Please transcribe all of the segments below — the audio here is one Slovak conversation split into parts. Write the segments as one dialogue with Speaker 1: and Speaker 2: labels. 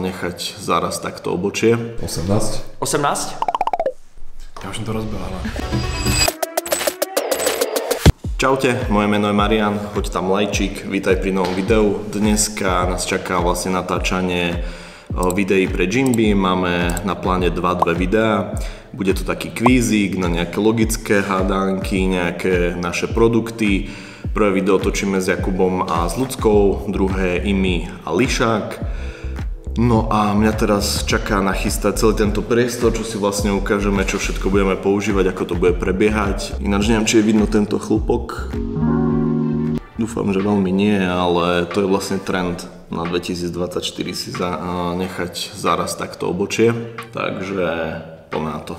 Speaker 1: nechať zaraz takto obočie.
Speaker 2: 18.
Speaker 3: 18?
Speaker 2: Ja už som to rozbil, ale...
Speaker 1: Čaute, moje meno je Marian, hoď tam lajčík, vítaj pri novom videu. Dneska nás čaká vlastne natáčanie videí pre Jimby, máme na pláne 2 videá. Bude to taký kvízik na nejaké logické hádanky, nejaké naše produkty. Prvé video točíme s Jakubom a s Ľudskou, druhé Imi a Lišák. No a mňa teraz čaká nachystať celý tento priestor, čo si vlastne ukážeme, čo všetko budeme používať, ako to bude prebiehať. Ináč neviem, či je vidno tento chlupok. Dúfam, že veľmi nie, ale to je vlastne trend na 2024 si nechať zaraz takto obočie. Takže poďme na to.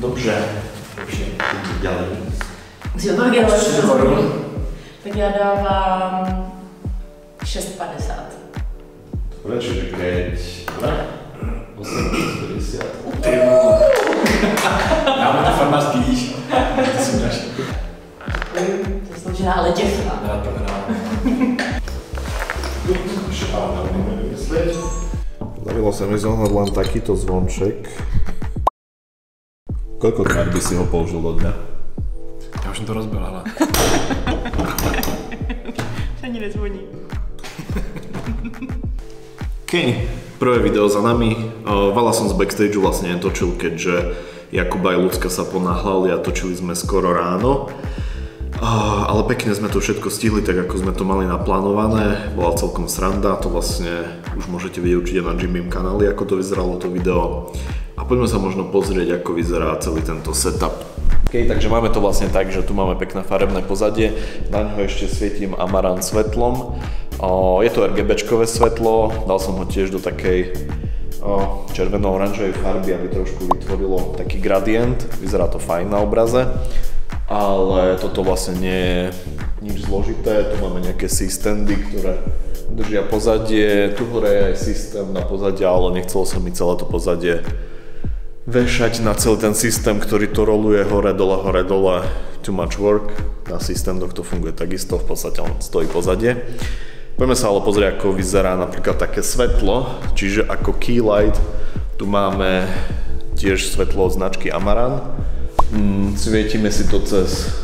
Speaker 1: Dobře, ďalej.
Speaker 3: Musím to dělat. Tak já dávám 6,50.
Speaker 1: Dobre, čiže keď... 8,50.
Speaker 2: Já mám to farmářský jíž. To si dáš.
Speaker 3: To je složená, ale těsná.
Speaker 2: Rád prohrál.
Speaker 1: Zavilo sa mi zohnať len takýto zvonček. Koľkokrát by si ho použil do dňa?
Speaker 2: Já už jsem to rozbil, ale...
Speaker 3: Ani nezvoní.
Speaker 1: OK, prvé video za nami. Veľa som z backstageu vlastne netočil, keďže Jakub aj Ľudská sa ponáhľali a točili sme skoro ráno. Ale pekne sme to všetko stihli, tak ako sme to mali naplánované. Bola celkom sranda, to vlastne už môžete vidieť určite na Jimbym kanáli, ako to vyzeralo to video. A poďme sa možno pozrieť, ako vyzerá celý tento setup. OK, takže máme to vlastne tak, že tu máme pekné farebné pozadie, na ňo ešte svietím Amaran svetlom. Je to RGBčkové svetlo, dal som ho tiež do takej červeno-oranžovej farby, aby trošku vytvorilo taký gradient. Vyzerá to fajn na obraze, ale toto vlastne nie je nič zložité. Tu máme nejaké C-standy, ktoré držia pozadie. Tu hore je aj systém na pozadie, ale nechcelo sa mi celé to pozadie vešať na celý ten systém, ktorý to roluje hore, dole, too much work. Na systém to funguje takisto, v podstate on stojí pozadie. Poďme sa ale pozrieť, ako vyzerá napríklad také svetlo, čiže ako key light. Tu máme tiež svetlo od značky Amaran. Svietime si to cez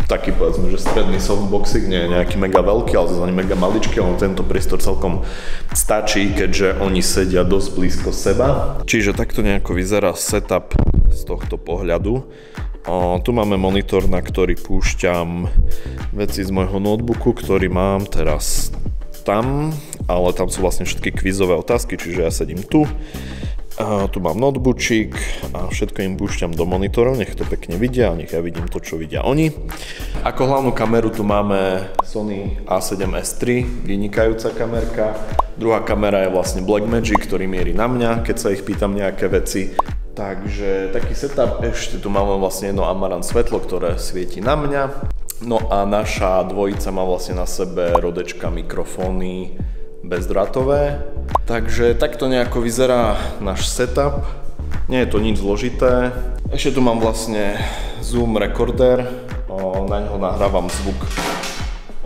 Speaker 1: taký, povedzme, že stredný softboxik, nie je nejaký mega veľký, ale zase ani mega maličký, ale tento priestor celkom stačí, keďže oni sedia dosť blízko seba. Čiže takto nejako vyzerá setup z tohto pohľadu. Tu máme monitor, na ktorý púšťam veci z môjho notebooku, ktorý mám teraz tam, ale tam sú vlastne všetky kvízové otázky, čiže ja sedím tu. Tu mám notebookík a všetko im púšťam do monitorov, nech to pekne vidia a nech ja vidím to, čo vidia oni. Ako hlavnú kameru tu máme Sony A7S III, vynikajúca kamerka. Druhá kamera je vlastne Blackmagic, ktorý mierí na mňa, keď sa ich pýtam nejaké veci. Takže taký setup, ešte tu máme vlastne jedno Amaran svetlo, ktoré svieti na mňa. No a naša dvojica má vlastne na sebe rodečka mikrofóny bezdrátové. Takže takto nejako vyzerá náš setup. Nie je to nič zložité. Ešte tu mám vlastne Zoom recorder. Na ňo nahrávam zvuk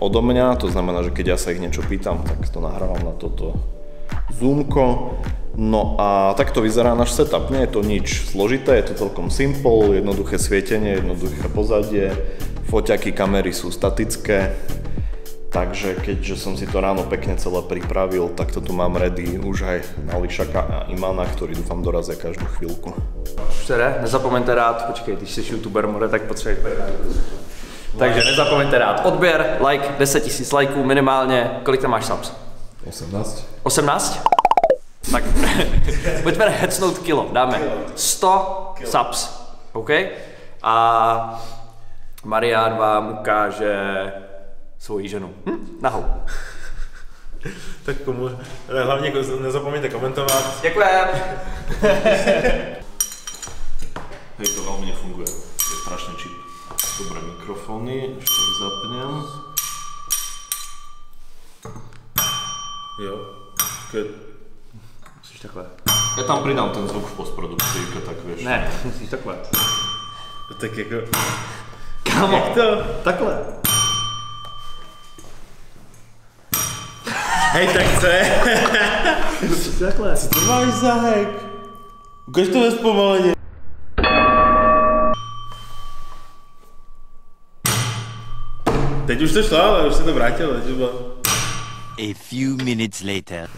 Speaker 1: odo mňa. To znamená, že keď ja sa ich niečo pýtam, tak to nahrávam na toto Zoomko. No a takto vyzerá náš setup. Nie je to nič zložité, je to celkom simple, jednoduché svietenie, jednoduché pozadie. Foťaky kamery sú statické. Takže keďže som si to ráno pekne celé pripravil, tak to tu mám ready už aj na Lišaka a Imana, ktorí dúfam dorazia každú chvíľku.
Speaker 3: Všere, nezapomeňte dát, počkej, když jsi youtuber, more, tak potřebuješ. Takže nezapomeňte dát odběr, like, 10 000 lajků minimálně. Kolik tam máš subs?
Speaker 2: 18.
Speaker 3: 18? Tak pojďme hecnout kilo, dáme 100 subs, OK? A Marian vám ukáže svoji ženu. Nahou.
Speaker 4: Tak komu... Hlavně nezapomeňte komentovat.
Speaker 3: Děkujem.
Speaker 1: Hej, to veľmi nefunguje. Je strašný čip. Dobré mikrofóny, ešte ich zapnem.
Speaker 4: Jo. Keď...
Speaker 3: Musíš takhle.
Speaker 1: Ja tam pridám ten zvuk v postprodukcii, keď tak vieš.
Speaker 3: Ne, musíš takhle.
Speaker 4: Tak jako...
Speaker 3: Kámo,
Speaker 4: Jak to?
Speaker 3: takhle.
Speaker 4: Hej, tak co je?
Speaker 3: Musíš takhle.
Speaker 4: Co to máš za hack? Ukaž to ve zpomaleně. Teď už to šlo, ale už se to vrátilo, třeba.
Speaker 5: A few minutes later.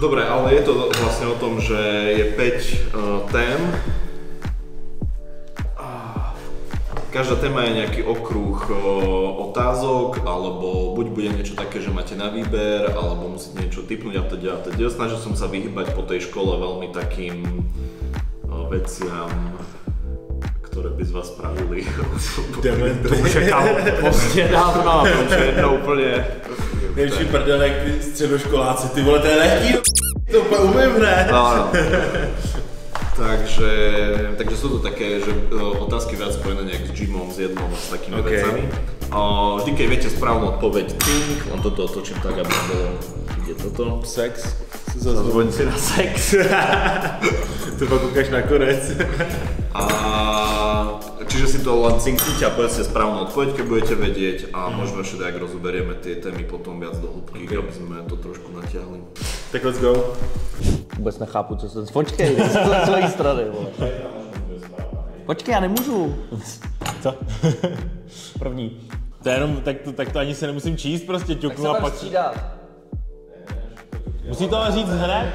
Speaker 1: Dobre, ale je to vlastne o tom, že je 5 tém. Každá téma je nejaký okruh otázok, alebo buď bude niečo také, že máte na výber, alebo musíte niečo tipnúť a teda. Snažil som sa vyhýbať po tej škole veľmi takým veciam, ktoré by z vás spravili.
Speaker 3: To už je kámo pozdě dávno a to už je jedno úplně.
Speaker 4: Největší prdel, jak ty středoškoláci, ty vole, to je lehký, to úplně umím, ne?
Speaker 1: Áno. Takže sú to také, že otázky viac spojené nejak s gymom, s jedlom, s takými vecami. Vždy, keď viete správnu odpoveď, tink, len toto otočím tak, aby bolo, ide toto.
Speaker 4: Sex.
Speaker 3: Zazvoň si na sex.
Speaker 4: To pak ukáž na konec.
Speaker 1: Čiže si to len cinknite a povedzte správnu odpoveď, keď budete vedieť a možno ešte tak rozoberieme tie témy potom viac do hĺbky, aby sme to trošku natiahli.
Speaker 4: Tak let's go.
Speaker 3: Vůbec nechápu, co jsem... Počkej, co to z tvojí strany, vole. Počkej, já nemůžu.
Speaker 4: Co?
Speaker 3: První.
Speaker 4: To je jenom, tak to ani se nemusím číst, prostě ťuknu a pak... Musí to ale říct hned?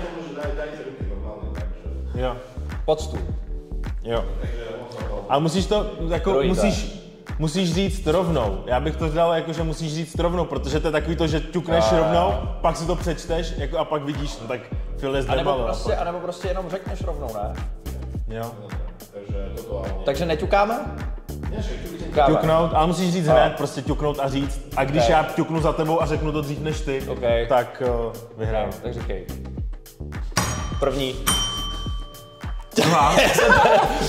Speaker 4: Jo.
Speaker 3: Pod stůl.
Speaker 4: Jo. A musíš to, jako, musíš říct rovnou. Já bych to dělal jako, že musíš říct rovnou, protože to je takový to, že ťukneš rovnou, pak si to přečteš jako, a pak vidíš, no tak Phil je zdebalo.
Speaker 3: A nebo prostě jenom řekneš rovnou, ne?
Speaker 4: Jo.
Speaker 3: Takže neťukáme?
Speaker 4: Ťuknout, ale musíš říct hned, prostě ťuknout a říct. A když já ťuknu za tebou a řeknu to dřív než ty, tak vyhrám.
Speaker 3: Tak říkej. První.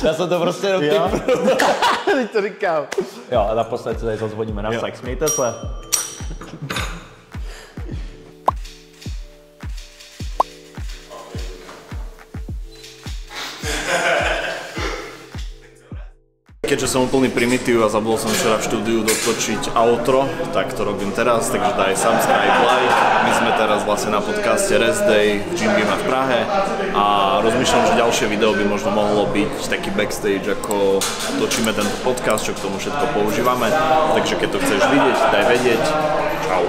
Speaker 3: Já jsem to prostě jenom typnul. Teď to říkám. Jo, a naposled se tady zazvoníme na sex. Mějte se.
Speaker 1: Keďže som úplný primitív a zabudol som včera v štúdiu dotočiť outro, tak to robím teraz, takže daj subscribe, like. My sme teraz vlastne na podcaste Rest Day v Gym Game v Prahe a rozmýšľam, že ďalšie video by možno mohlo byť taký backstage, ako točíme tento podcast, čo k tomu všetko používame. Takže keď to chceš vidieť, daj vedieť. Čau.